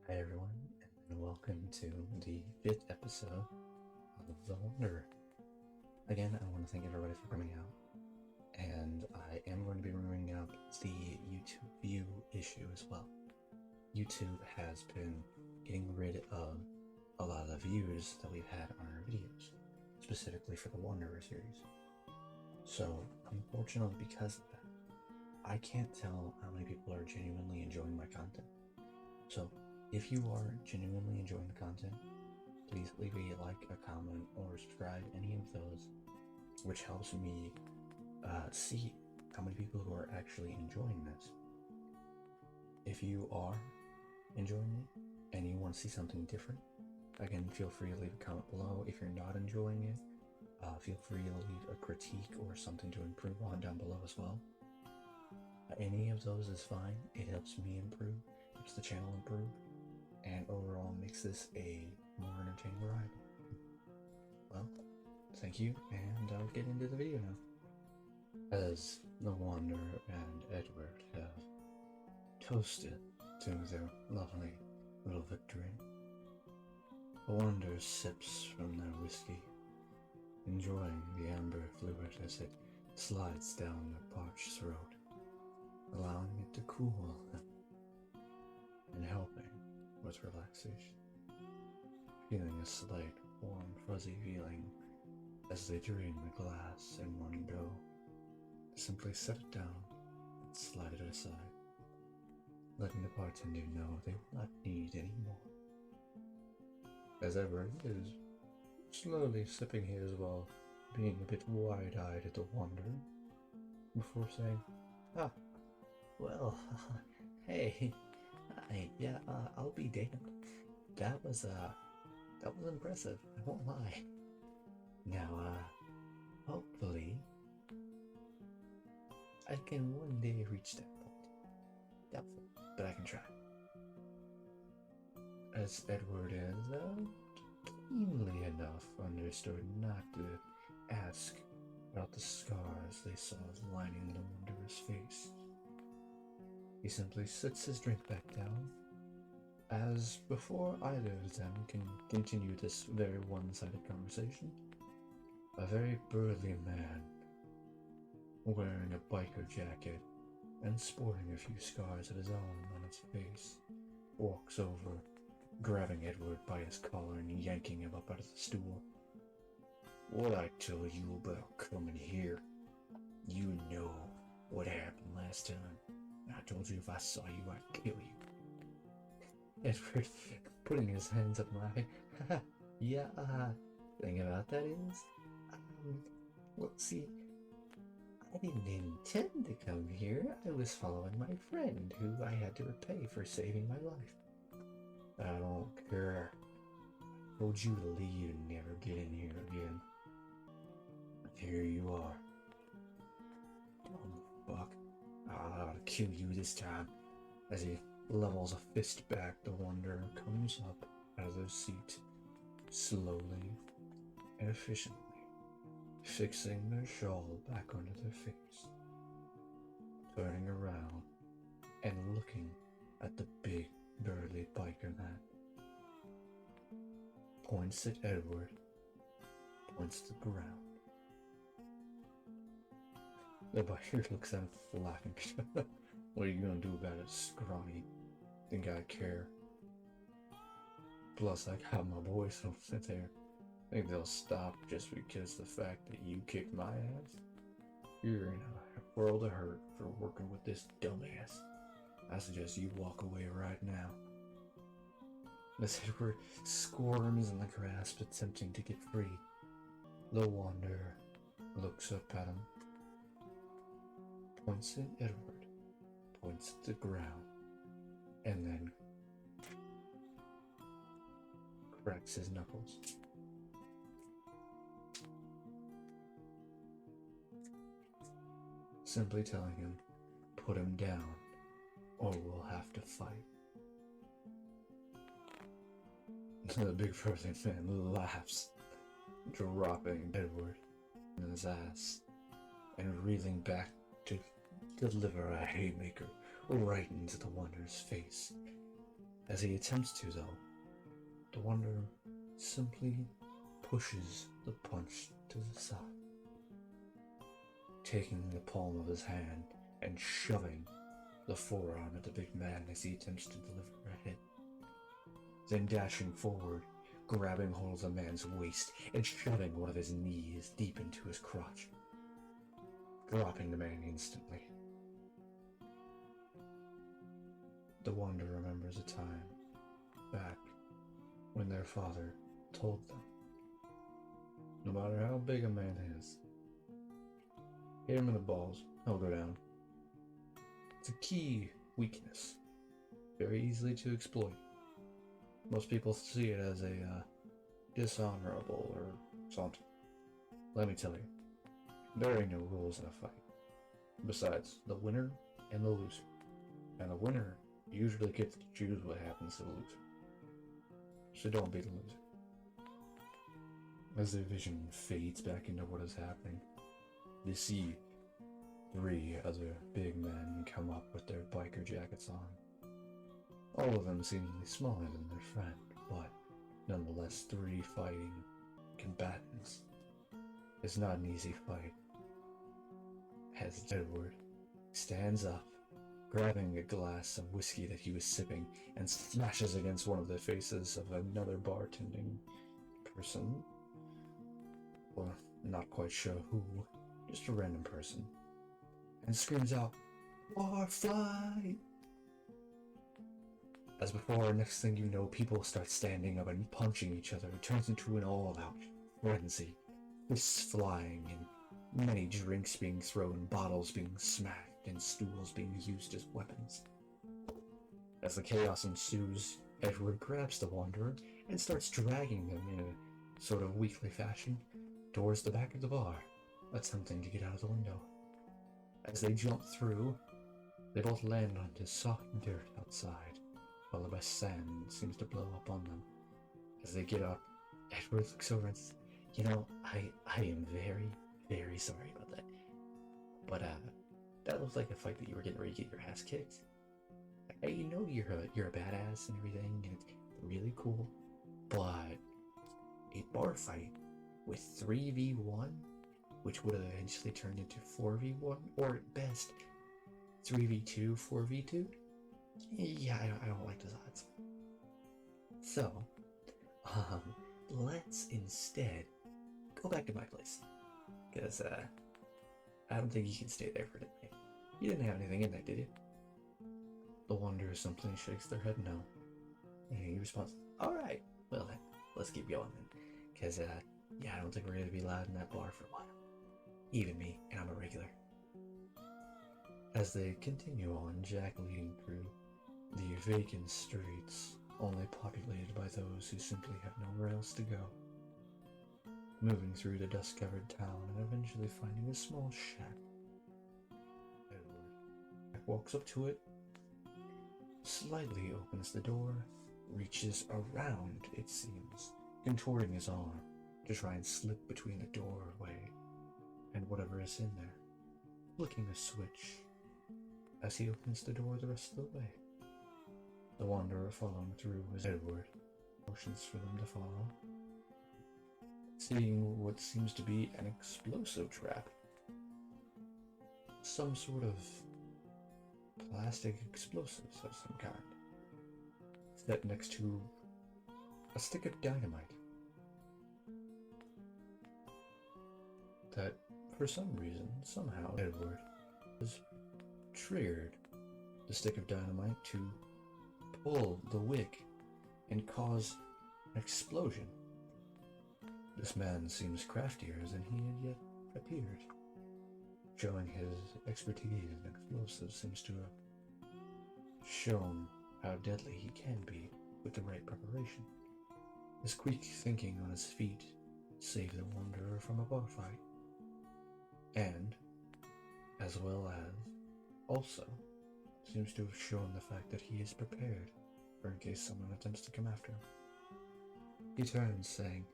Hi everyone, and welcome to the 5th episode of The Wanderer. Again, I want to thank everybody for coming out, and I am going to be bringing up the YouTube view issue as well. YouTube has been getting rid of a lot of the views that we've had on our videos, specifically for the Wanderer series. So, unfortunately, because of that, I can't tell how many people are genuinely enjoying my content. So, if you are genuinely enjoying the content, please leave a like, a comment, or subscribe, any of those, which helps me see how many people who are actually enjoying this. If you are enjoying it and you want to see something different, again, feel free to leave a comment below. If you're not enjoying it, feel free to leave a critique or something to improve on down below as well. Any of those is fine. It helps me improve, helps the channel improve, and overall makes this a more entertaining ride. Well, thank you, and I'll get into the video now. As the Wanderer and Edward have toasted to their lovely little victory, the Wanderer sips from their whiskey, enjoying the amber fluid as it slides down their parched throat, allowing it to cool them and helping with relaxation, feeling a slight warm fuzzy feeling as they drain the glass in one go. Simply set it down and slide it aside, letting the bartender know they will not need any more. As Edward is slowly sipping his while being a bit wide-eyed at the Wanderer, before saying, well, hey, hi, yeah, I'll be damned. That was impressive, I won't lie. Now, hopefully, I can one day reach that point. Doubtful, but I can try. As Edward is, keenly enough understood not to ask about the scars they saw lining the Wanderer's face. He simply sets his drink back down, as before either of them can continue this very one-sided conversation, a very burly man, wearing a biker jacket and sporting a few scars of his own on his face, walks over, grabbing Edward by his collar and yanking him up out of the stool. What I tell you about coming here? You know what happened last time. I told you if I saw you, I'd kill you. Edward, putting his hands up and laughing. Yeah, thing about that is, well, see, I didn't intend to come here. I was following my friend, who I had to repay for saving my life. I don't care. I told you to leave and never get in here again. Here you are. Dumb fuck. I'll kill you this time. As he levels a fist back, the Wanderer comes up out of their seat, slowly and efficiently, fixing their shawl back onto their face, turning around and looking at the big burly biker man. Points at Edward, points to the ground. The biker looks at him laughing. What are you gonna do about it, scrawny? Think I care? Plus, I got my boys don't sit there. Think they'll stop just because the fact that you kicked my ass? You're in a world of hurt for working with this dumbass. I suggest you walk away right now. As Edward squirms in the grasp, attempting to get free, the Wanderer looks up at him, points at Edward, points at the ground, and then cracks his knuckles. Simply telling him, put him down, or we'll have to fight. The big furry man laughs, dropping Edward in his ass, and reeling back to deliver a haymaker right into the Wanderer's face, As he attempts to, though, the Wanderer simply pushes the punch to the side, taking the palm of his hand and shoving the forearm at the big man as he attempts to deliver a hit. Then dashing forward, grabbing hold of the man's waist and shoving one of his knees deep into his crotch, dropping the man instantly. The Wanderer remembers a time back when their father told them, no matter how big a man is, hit him in the balls, he'll go down. It's a key weakness, very easily to exploit. Most people see it as a dishonorable or something. Let me tell you, there ain't no rules in a fight. Besides, the winner and the loser. And the winner usually gets to choose what happens to the loser. So don't be the loser. As their vision fades back into what is happening, they see 3 other big men come up with their biker jackets on. All of them seemingly smaller than their friend, but nonetheless 3 fighting combatants. It's not an easy fight. As Edward stands up, grabbing a glass of whiskey that he was sipping, and smashes against one of the faces of another bartending person. Well, not quite sure who, just a random person, and screams out, "War fight!" As before, next thing you know, people start standing up and punching each other. It turns into an all-out frenzy. Fists flying, and many drinks being thrown, bottles being smashed, and stools being used as weapons. As the chaos ensues, Edward grabs the Wanderer and starts dragging them in a sort of weakly fashion towards the back of the bar, attempting to get out of the window. As they jump through, they both land onto soft dirt outside, while the west sand seems to blow up on them. As they get up, Edward looks over and says, "You know, I am very, very sorry about that. But that looks like a fight that you were getting ready to get your ass kicked. You know you're a badass and everything, and it's really cool. But a bar fight with 3v1, which would have eventually turned into 4v1, or at best 3v2, 4v2. Yeah, I don't like those odds. So, let's instead go back to my place, because I don't think you can stay there for the night. You didn't have anything in there, did you?" The Wanderer simply shakes their head no, and he responds, "Alright, well then, let's keep going then, because yeah, I don't think we're going to be allowed in that bar for a while. Even me, and I'm a regular." As they continue on, Jack leading through the vacant streets, only populated by those who simply have nowhere else to go. Moving through the dust-covered town and eventually finding a small shack. Jack walks up to it, slightly opens the door, reaches around, it seems, contorting his arm to try and slip between the doorway and whatever is in there, flicking a switch as he opens the door the rest of the way. The Wanderer following through as Edward motions for them to follow, seeing what seems to be an explosive trap. Some sort of plastic explosives of some kind, set next to a stick of dynamite that, for some reason, somehow, Edward has triggered the stick of dynamite to pull the wick and cause an explosion. This man seems craftier than he had yet appeared. Showing his expertise in explosives, seems to have shown how deadly he can be with the right preparation. His quick thinking on his feet saved the Wanderer from a bar fight, and, as well as, also, seems to have shown the fact that he is prepared for in case someone attempts to come after him. He turns, saying,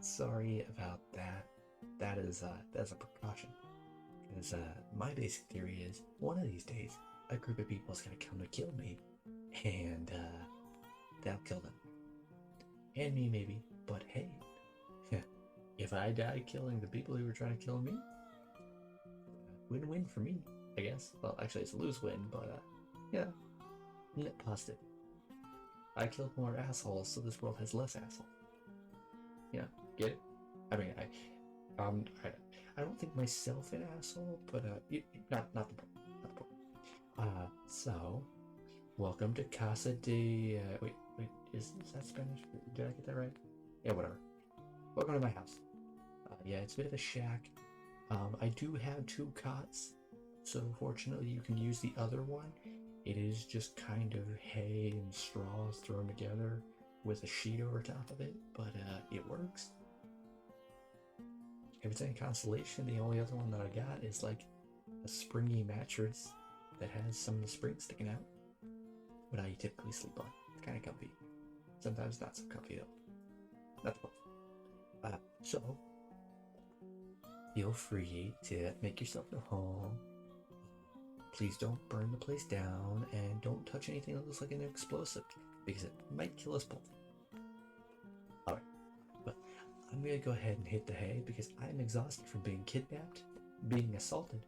sorry about that. That's a precaution. Because my basic theory is, one of these days, a group of people is going to come to kill me, that'll kill them. And me, maybe. But hey, if I die killing the people who were trying to kill me, win-win for me, I guess. Well, actually, it's a lose-win, but yeah, net positive. I killed more assholes, so this world has less assholes. Yeah, get it? I mean, I don't think myself an asshole, but not the point. Not the point. So welcome to Casa de. Wait, is that Spanish? Did I get that right? Yeah, whatever. Welcome to my house. Yeah, it's a bit of a shack. I do have 2 cots, so fortunately you can use the other one. It is just kind of hay and straws thrown together with a sheet over top of it, but it works. If it's any consolation, the only other one that I got is like a springy mattress that has some of the springs sticking out. What I typically sleep on. It's kind of comfy. Sometimes not so comfy though. Not the point. So feel free to make yourself at home. Please don't burn the place down, and don't touch anything that looks like an explosive, because it might kill us both. Alright, but I'm gonna go ahead and hit the hay because I'm exhausted from being kidnapped, being assaulted,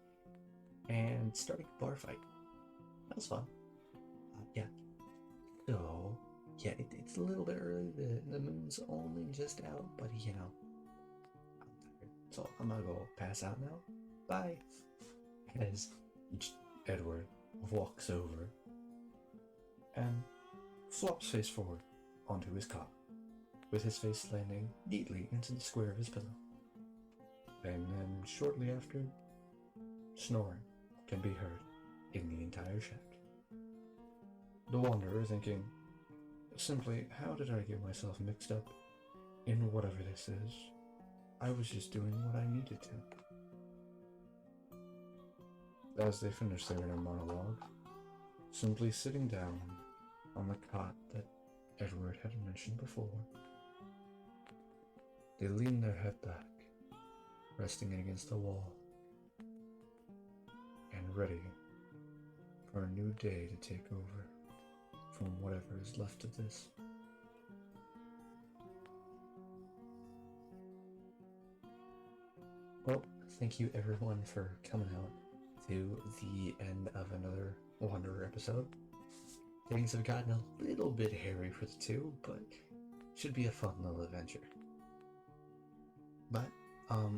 and starting a bar fight. That was fun. Yeah. So, yeah, it's a little bit early. The moon's only just out, but you know, I'm tired. So I'm gonna go pass out now. Bye. As Edward walks over and flops face forward onto his cot, with his face landing neatly into the square of his pillow. And then shortly after, snoring can be heard in the entire shack. The Wanderer thinking, simply, how did I get myself mixed up in whatever this is? I was just doing what I needed to. As they finish their inner monologue, simply sitting down on the cot that Edward had mentioned before, they lean their head back, resting it against the wall, and ready for a new day to take over from whatever is left of this. Well, thank you everyone for coming out to the end of another Wanderer episode. Things have gotten a little bit hairy for the 2, but should be a fun little adventure. But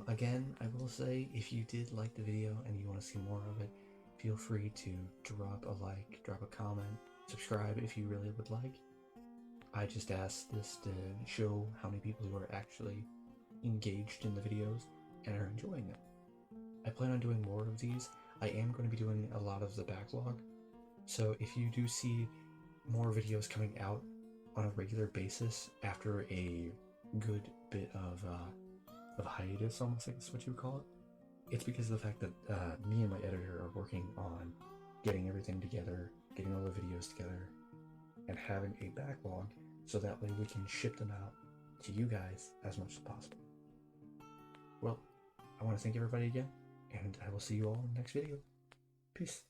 again, I will say, if you did like the video and you want to see more of it, feel free to drop a like, drop a comment, subscribe if you really would like. I just asked this to show how many people who are actually engaged in the videos and are enjoying them. I plan on doing more of these. I am going to be doing a lot of the backlog, so if you do see more videos coming out on a regular basis after a good bit of hiatus, almost like that's what you would call it, it's because of the fact that me and my editor are working on getting everything together, getting all the videos together, and having a backlog so that way we can ship them out to you guys as much as possible. Well, I want to thank everybody again, and I will see you all in the next video. Peace.